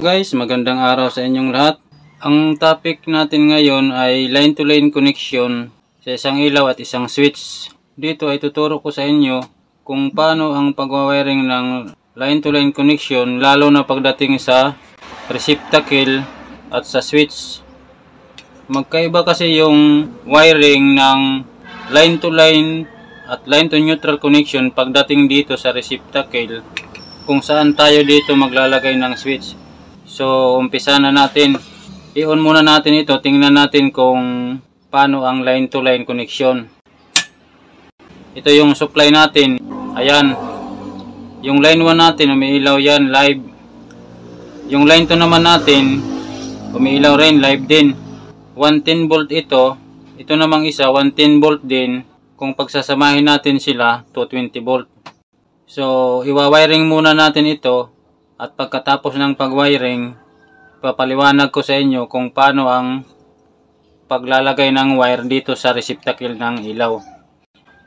Guys, magandang araw sa inyong lahat. Ang topic natin ngayon ay line-to-line connection sa isang ilaw at isang switch. Dito ay tuturo ko sa inyo kung paano ang pagwawiring ng line-to-line connection, lalo na pagdating sa receptacle at sa switch. Magkaiba kasi yung wiring ng line-to-line at line-to-neutral connection pagdating dito sa receptacle, kung saan tayo dito maglalagay ng switch. So, umpisa na natin. I-on muna natin ito. Tingnan natin kung paano ang line-to-line connection. Ito yung supply natin. Ayan. Yung line 1 natin, umiilaw yan, live. Yung line 2 naman natin, umiilaw rin, live din. 110 volt ito. Ito namang isa, 110 volt din. Kung pagsasamahin natin sila, 220 volt. So, iwa-wiring muna natin ito. At pagkatapos ng pag-wiring, papaliwanag ko sa inyo kung paano ang paglalagay ng wire dito sa receptacle ng ilaw.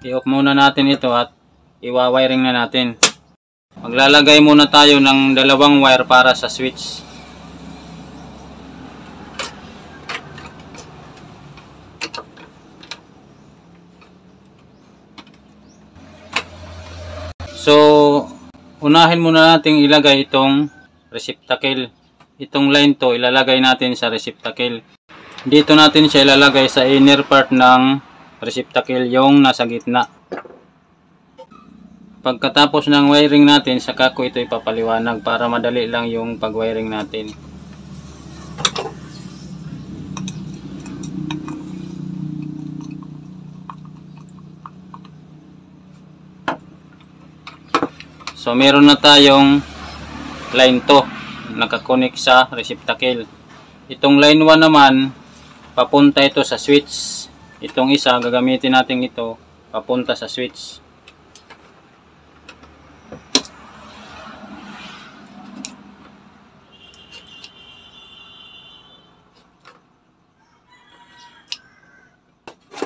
I-off muna natin ito at iwa-wiring na natin. Maglalagay muna tayo ng dalawang wire para sa switch. So, unahin muna natin ilagay itong receptacle. Itong line to ilalagay natin sa receptacle. Dito natin siya ilalagay sa inner part ng receptacle, yung nasa gitna. Pagkatapos ng wiring natin, saka ko ito ipapaliwanag para madali lang yung pag-wiring natin. So, meron na tayong line 2 nakakonek sa receptacle. Itong line 1 naman, papunta ito sa switch. Itong isa, gagamitin natin ito, papunta sa switch.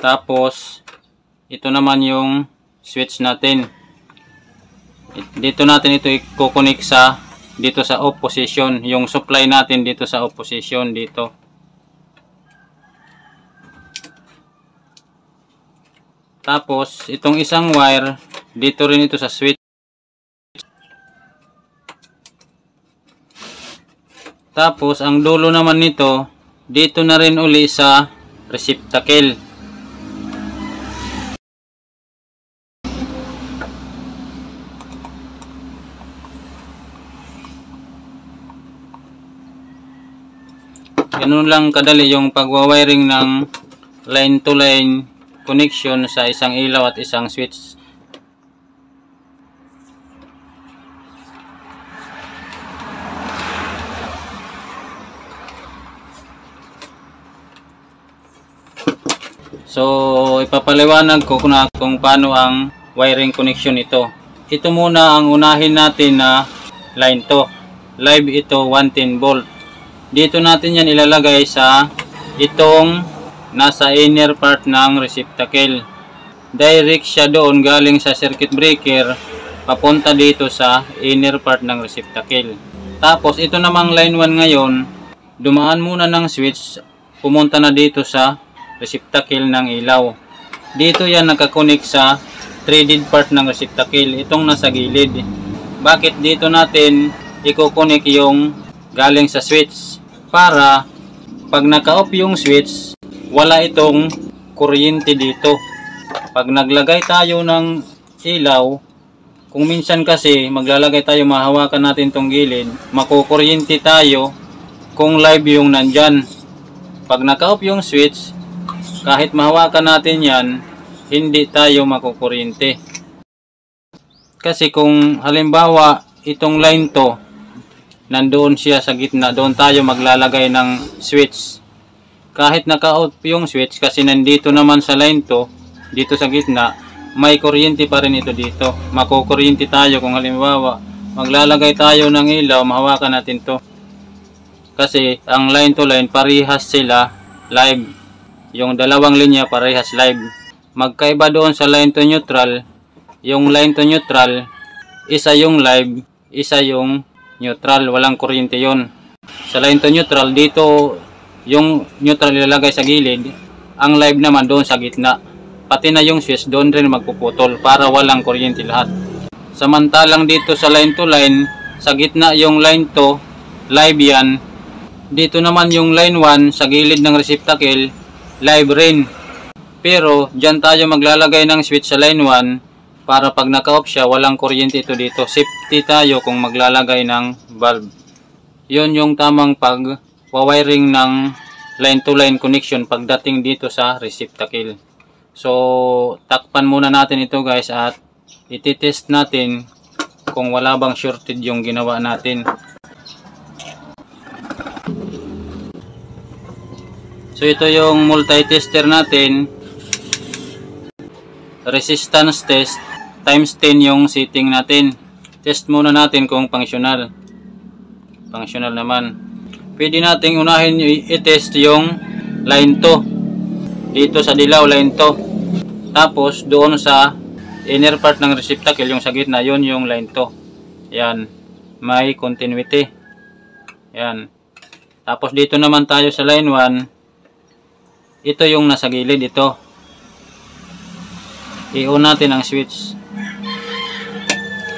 Tapos, ito naman yung switch natin. Dito natin ito i-connect sa dito sa off position, yung supply natin dito sa off position dito. Tapos itong isang wire dito rin ito sa switch. Tapos ang dulo naman nito dito na rin uli sa receptacle. Ganun lang kadali yung pagwawiring ng line-to-line connection sa isang ilaw at isang switch. So, ipapaliwanag ko kung paano ang wiring connection ito. Ito muna ang unahin natin na line to. Live ito 110 volt. Dito natin yan ilalagay sa itong nasa inner part ng receptacle. Direct siya doon galing sa circuit breaker papunta dito sa inner part ng receptacle. Tapos ito namang line 1 ngayon, dumaan muna ng switch, pumunta na dito sa receptacle ng ilaw. Dito yan nakakonek sa threaded part ng receptacle, itong nasa gilid. Bakit dito natin iko-connect yung galing sa switch? Para pag naka-off yung switch, wala itong kuryente dito. Pag naglagay tayo ng ilaw, kung minsan kasi maglalagay tayo, mahawakan natin tong gilid, makukuryente tayo kung live yung nandyan. Pag naka-off yung switch, kahit mahawakan natin yan, hindi tayo makukuryente. Kasi kung halimbawa itong line to, nandoon siya sa gitna, doon tayo maglalagay ng switch. Kahit naka-out yung switch, kasi nandito naman sa line to, dito sa gitna, may kuryente pa rin ito dito. Makukuryente tayo kung halimbawa maglalagay tayo ng ilaw, mahawakan natin to. Kasi ang line to line, parehas sila live. Yung dalawang linya parehas live. Magkaiba doon sa line to neutral, yung line to neutral, isa yung live, isa yung neutral, walang kuryente yon. sa line to neutral, dito yung neutral ilalagay sa gilid, ang live naman doon sa gitna. Pati na yung switch doon rin magpuputol para walang kuryente lahat. Samantalang dito sa line to line, sa gitna yung line to, live yan. Dito naman yung line 1 sa gilid ng receptacle, live rin. Pero dyan tayo maglalagay ng switch sa line 1 para pag naka-off siya, walang kuryente ito dito. Safety tayo kung maglalagay ng bulb. Yun yung tamang pag-wiring ng line to line connection pagdating dito sa receptacle. So, takpan muna natin ito guys at ititest natin kung wala bang shorted yung ginawa natin. So, ito yung multi-tester natin. Resistance test times 10 yung setting natin. Test muna natin kung functional. Functional naman. Pwede nating unahin i-test yung line 2. Dito sa dilaw, line 2. Tapos doon sa inner part ng receptacle, yung sa gitna, yun yung line 2. Yan. May continuity. Yan. Tapos dito naman tayo sa line 1. Ito yung nasa gilid, ito. I-on natin ang switch.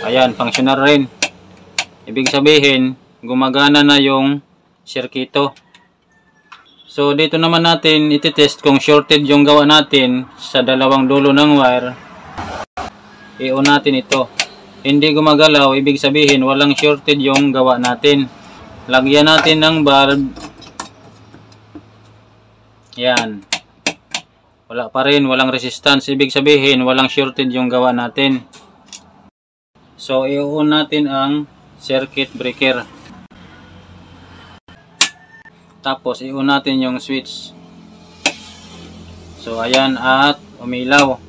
Ayan, functional rin. Ibig sabihin, gumagana na yung sirkito. So, dito naman natin ititest kung shorted yung gawa natin sa dalawang dulo ng wire. I-on natin ito. Hindi gumagalaw, ibig sabihin walang shorted yung gawa natin. Lagyan natin ng bulb. Yan. Wala pa rin, walang resistance. Ibig sabihin walang shorted yung gawa natin. So, i-on natin ang circuit breaker. Tapos, i-on natin yung switch. So, ayan at umilaw.